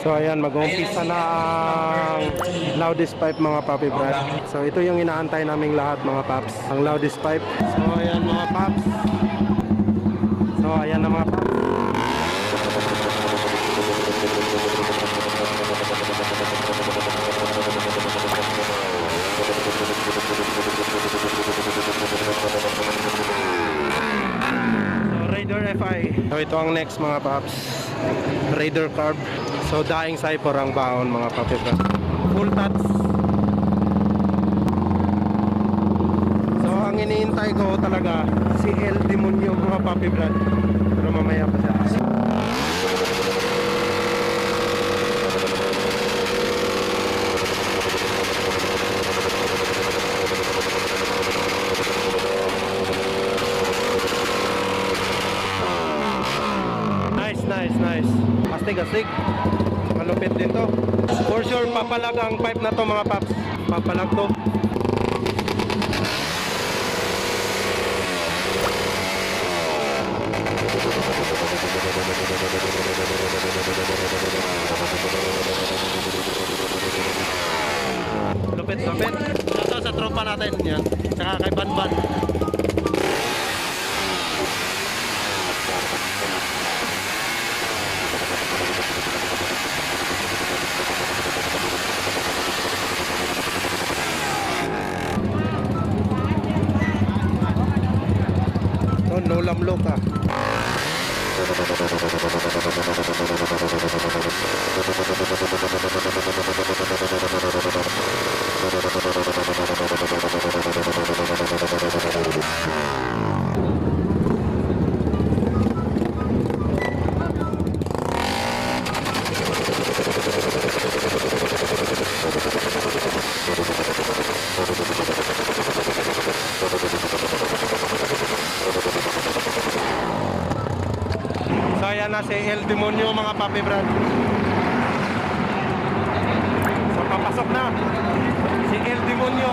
So ayan, mag-uumpisa na ang loudest pipe mga papi brad. So ito yung inaantay naming lahat mga paps, ang loudest pipe. So ayan mga paps. So ayan na mga paps. So Raider FI. So ito ang next mga paps, Raider Carb. So daing Cypher ang baon mga papi brad. Full touch. So ang iniintay ko talaga si El Demonyo mga papi brad. Pero mamaya pa siya. Nice. Astig. Malupit din to. For sure, papalag ang pipe na to mga paps. Papalag to. Lupit. Ito sa tropa natin yan. Tsaka kay Banban. No lamlok ah. So ayan na si El Demonyo mga papi brad. So papasok na si El Demonyo.